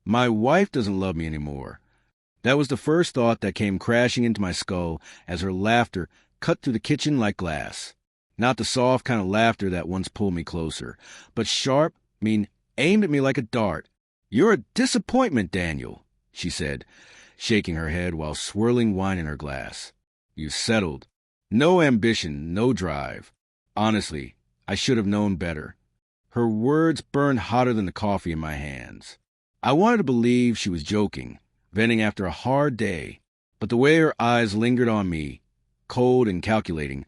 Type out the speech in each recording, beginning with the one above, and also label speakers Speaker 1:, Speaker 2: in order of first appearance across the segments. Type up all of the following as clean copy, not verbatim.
Speaker 1: My wife doesn't love me anymore. That was the first thought that came crashing into my skull as her laughter cut through the kitchen like glass. Not the soft kind of laughter that once pulled me closer, but sharp, aimed at me like a dart. "You're a disappointment, Daniel," she said, shaking her head while swirling wine in her glass. "You settled. No ambition, no drive. Honestly, I should have known better." Her words burned hotter than the coffee in my hands. I wanted to believe she was joking, venting after a hard day, but the way her eyes lingered on me, cold and calculating,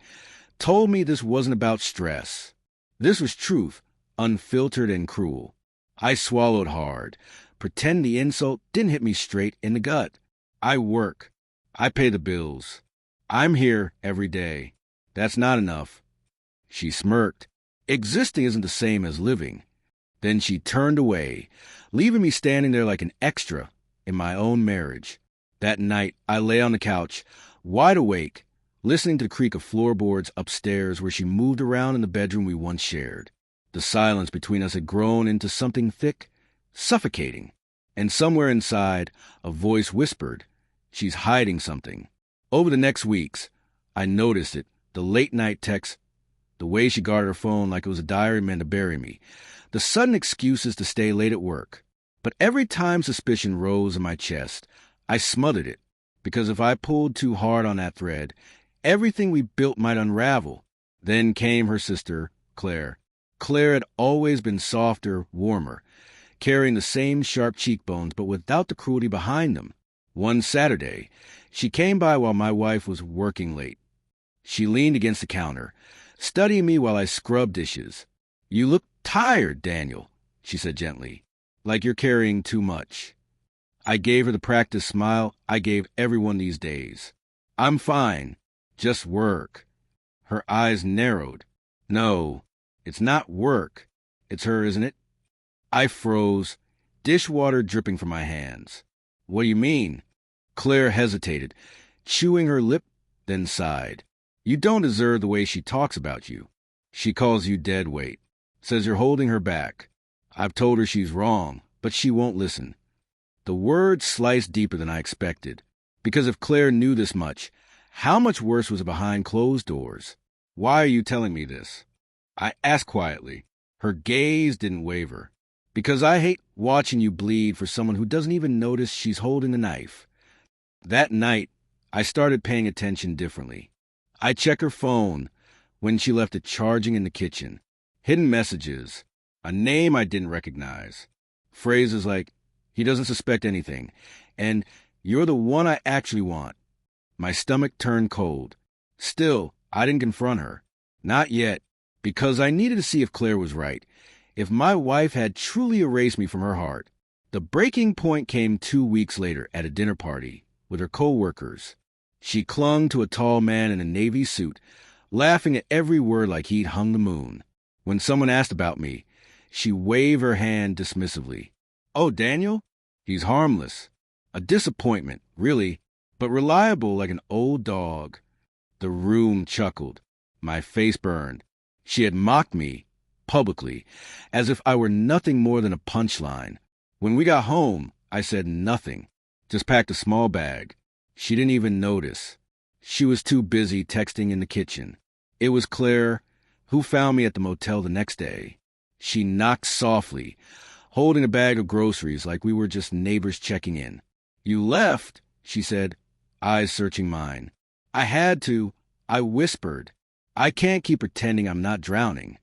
Speaker 1: told me this wasn't about stress. This was truth, unfiltered and cruel. I swallowed hard, pretend the insult didn't hit me straight in the gut. I work. I pay the bills. I'm here every day. That's not enough. She smirked. Existing isn't the same as living. Then she turned away, leaving me standing there like an extra in my own marriage. That night, I lay on the couch, wide awake, listening to the creak of floorboards upstairs where she moved around in the bedroom we once shared. The silence between us had grown into something thick, suffocating, and somewhere inside, a voice whispered, "She's hiding something." Over the next weeks, I noticed it, the late-night texts, the way she guarded her phone like it was a diary meant to bury me, the sudden excuses to stay late at work. But every time suspicion rose in my chest, I smothered it, because if I pulled too hard on that thread, everything we built might unravel. Then came her sister, Claire. Claire had always been softer, warmer, carrying the same sharp cheekbones but without the cruelty behind them. One Saturday, she came by while my wife was working late. She leaned against the counter, studying me while I scrubbed dishes. "You look tired, Daniel," she said gently, "like you're carrying too much." I gave her the practiced smile I gave everyone these days. "I'm fine. Just work." Her eyes narrowed. "No, it's not work. It's her, isn't it?" I froze, dishwater dripping from my hands. "What do you mean?" Claire hesitated, chewing her lip, then sighed. "You don't deserve the way she talks about you. She calls you dead weight. Says you're holding her back. I've told her she's wrong, but she won't listen." The words sliced deeper than I expected, because if Claire knew this much, how much worse was it behind closed doors? "Why are you telling me this?" I asked quietly. Her gaze didn't waver. "Because I hate watching you bleed for someone who doesn't even notice she's holding the knife." That night, I started paying attention differently. I checked her phone when she left it charging in the kitchen. Hidden messages, a name I didn't recognize. Phrases like, "He doesn't suspect anything," and "You're the one I actually want." My stomach turned cold. Still, I didn't confront her. Not yet, because I needed to see if Claire was right, if my wife had truly erased me from her heart. The breaking point came 2 weeks later at a dinner party with her co-workers. She clung to a tall man in a navy suit, laughing at every word like he'd hung the moon. When someone asked about me, she waved her hand dismissively. "Oh, Daniel? He's harmless. A disappointment, really, but reliable like an old dog." The room chuckled. My face burned. She had mocked me, publicly, as if I were nothing more than a punchline. When we got home, I said nothing, just packed a small bag. She didn't even notice. She was too busy texting in the kitchen. It was Claire, who found me at the motel the next day. She knocked softly, holding a bag of groceries like we were just neighbors checking in. "You left," she said, eyes searching mine. "I had to," I whispered. "I can't keep pretending I'm not drowning."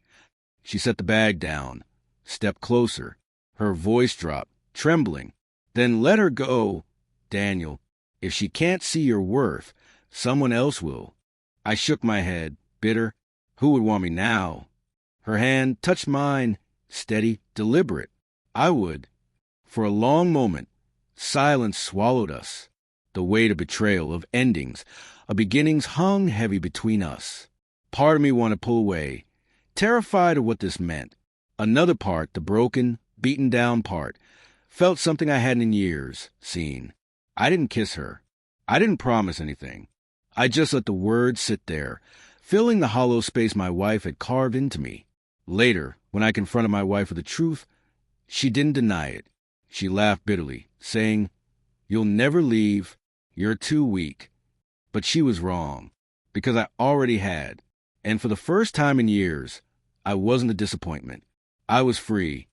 Speaker 1: She set the bag down, stepped closer. Her voice dropped, trembling. "Then let her go, Daniel. If she can't see your worth, someone else will." I shook my head, bitter. Who would want me now? Her hand touched mine, steady, deliberate. I would. For a long moment, silence swallowed us. The weight of betrayal, of endings, of beginnings hung heavy between us. Part of me wanted to pull away, terrified of what this meant. Another part, the broken, beaten-down part, felt something I hadn't in years seen. I didn't kiss her. I didn't promise anything. I just let the words sit there, filling the hollow space my wife had carved into me. Later, when I confronted my wife with the truth, she didn't deny it. She laughed bitterly, saying, "You'll never leave. You're too weak." But she was wrong, because I already had. And for the first time in years, I wasn't a disappointment. I was free.